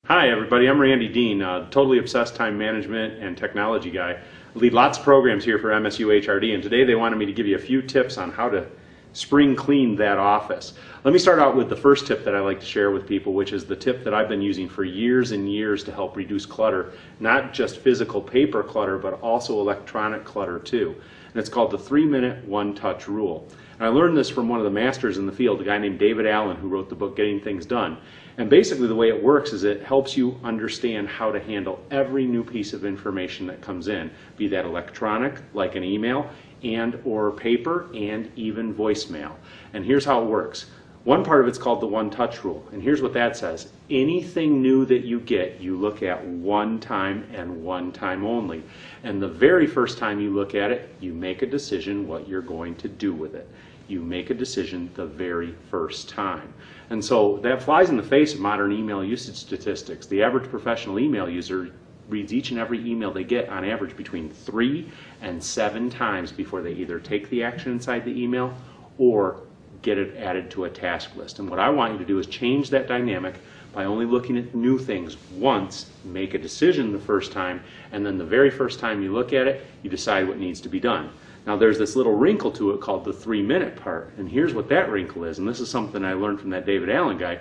Hi everybody, I'm Randy Dean, totally obsessed time management and technology guy. I lead lots of programs here for MSU HRD, and today they wanted me to give you a few tips on how to spring clean that office. Let me start out with the first tip that I like to share with people, which is the tip that I've been using for years and years to help reduce clutter, not just physical paper clutter, but also electronic clutter too. And it's called the 3-minute one-touch rule. And I learned this from one of the masters in the field, a guy named David Allen, who wrote the book Getting Things Done. And basically the way it works is it helps you understand how to handle every new piece of information that comes in, be that electronic, like an email, and or paper, and even voicemail. And here's how it works. One part of it's called the one-touch rule, and here's what that says. Anything new that you get, you look at one time and one time only. And the very first time you look at it, you make a decision what you're going to do with it. You make a decision the very first time. And so that flies in the face of modern email usage statistics. The average professional email user reads each and every email they get on average between 3 and 7 times before they either take the action inside the email or get it added to a task list. And what I want you to do is change that dynamic by only looking at new things once, make a decision the first time, and then the very first time you look at it, you decide what needs to be done. Now there's this little wrinkle to it called the 3-minute part, and here's what that wrinkle is, and this is something I learned from that David Allen guy.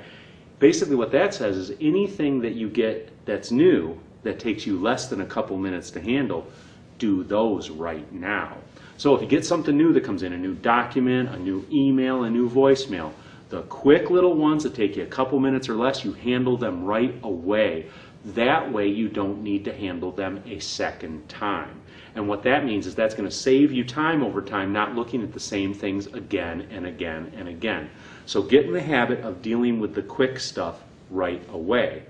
Basically what that says is anything that you get that's new, that takes you less than a couple minutes to handle, do those right now. So if you get something new that comes in, a new document, a new email, a new voicemail, the quick little ones that take you a couple minutes or less, you handle them right away. That way you don't need to handle them a second time. And what that means is that's going to save you time over time, not looking at the same things again and again and again. So get in the habit of dealing with the quick stuff right away.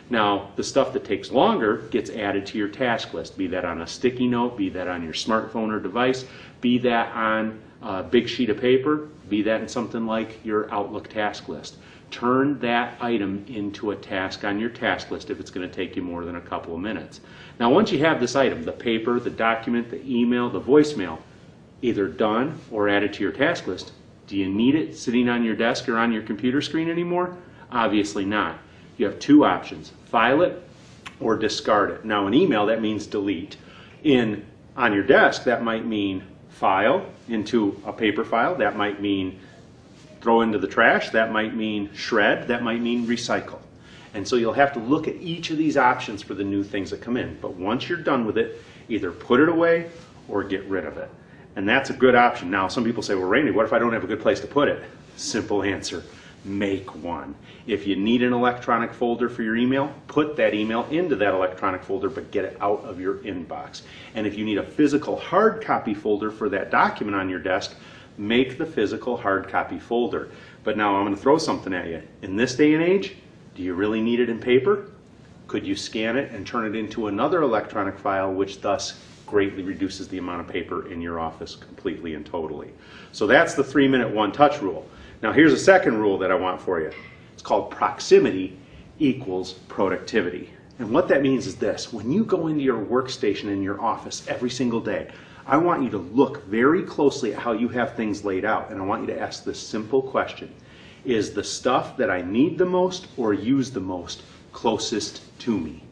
Now, the stuff that takes longer gets added to your task list, be that on a sticky note, be that on your smartphone or device, be that on a big sheet of paper, be that in something like your Outlook task list. Turn that item into a task on your task list if it's going to take you more than a couple of minutes. Now, once you have this item, the paper, the document, the email, the voicemail, either done or added to your task list, do you need it sitting on your desk or on your computer screen anymore? Obviously not. You have two options, file it or discard it. Now in email that means delete. On your desk that might mean file into a paper file, that might mean throw into the trash, that might mean shred, that might mean recycle. And so you'll have to look at each of these options for the new things that come in. But once you're done with it, either put it away or get rid of it. And that's a good option. Now some people say, well Randy, what if I don't have a good place to put it? Simple answer. Make one. If you need an electronic folder for your email, put that email into that electronic folder, but get it out of your inbox. And if you need a physical hard copy folder for that document on your desk, make the physical hard copy folder. But now I'm going to throw something at you. In this day and age, do you really need it in paper? Could you scan it and turn it into another electronic file, which thus greatly reduces the amount of paper in your office completely and totally? So that's the 3-minute one-touch rule. Now here's a second rule that I want for you. It's called proximity equals productivity. And what that means is this. When you go into your workstation in your office every single day, I want you to look very closely at how you have things laid out, and I want you to ask this simple question. Is the stuff that I need the most or use the most closest to me?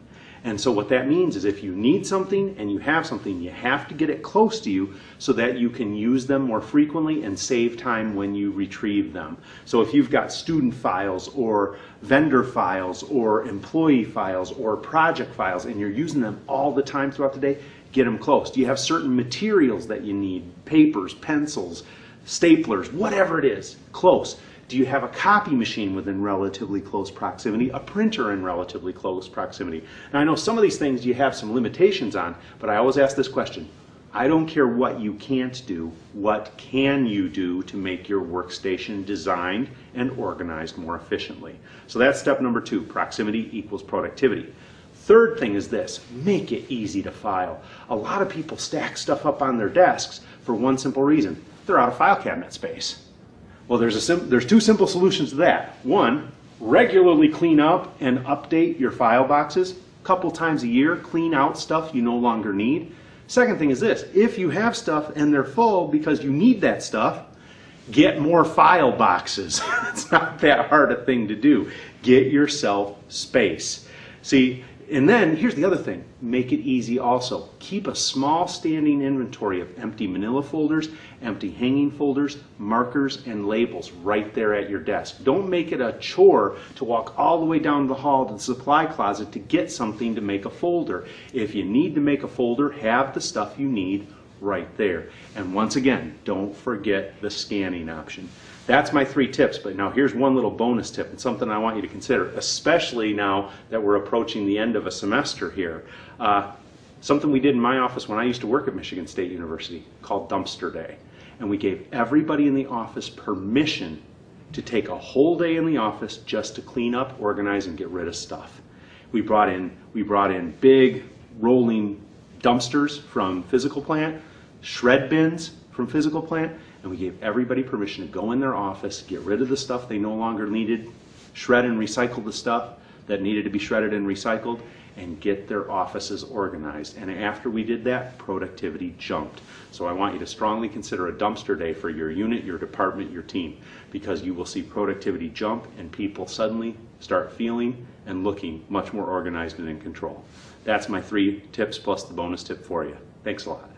And so what that means is if you need something and you have something, you have to get it close to you so that you can use them more frequently and save time when you retrieve them. So if you've got student files or vendor files or employee files or project files and you're using them all the time throughout the day, get them close. Do you have certain materials that you need? Papers, pencils, staplers, whatever it is, close. Do you have a copy machine within relatively close proximity, a printer in relatively close proximity? Now I know some of these things you have some limitations on, but I always ask this question. I don't care what you can't do, what can you do to make your workstation designed and organized more efficiently? So that's step number 2, proximity equals productivity. Third thing is this, make it easy to file. A lot of people stack stuff up on their desks for one simple reason. They're out of file cabinet space. Well, there's 2 simple solutions to that. One, regularly clean up and update your file boxes. A couple times a year, clean out stuff you no longer need. Second thing is this, if you have stuff and they're full because you need that stuff, get more file boxes. It's not that hard a thing to do. Get yourself space. See, and then here's the other thing, make it easy also. Keep a small standing inventory of empty manila folders, empty hanging folders, markers, and labels right there at your desk. Don't make it a chore to walk all the way down the hall to the supply closet to get something to make a folder. If you need to make a folder, have the stuff you need right there. And once again, don't forget the scanning option. That's my 3 tips, but now here's one little bonus tip. It's something I want you to consider, especially now that we're approaching the end of a semester here. Something we did in my office when I used to work at Michigan State University called Dumpster Day. And we gave everybody in the office permission to take a whole day in the office just to clean up, organize, and get rid of stuff. We brought in big rolling dumpsters from physical plant, shred bins from physical plant, and we gave everybody permission to go in their office, get rid of the stuff they no longer needed, shred and recycle the stuff that needed to be shredded and recycled, and get their offices organized. And after we did that, productivity jumped. So I want you to strongly consider a dumpster day for your unit, your department, your team, because you will see productivity jump and people suddenly start feeling and looking much more organized and in control. That's my 3 tips plus the bonus tip for you. Thanks a lot.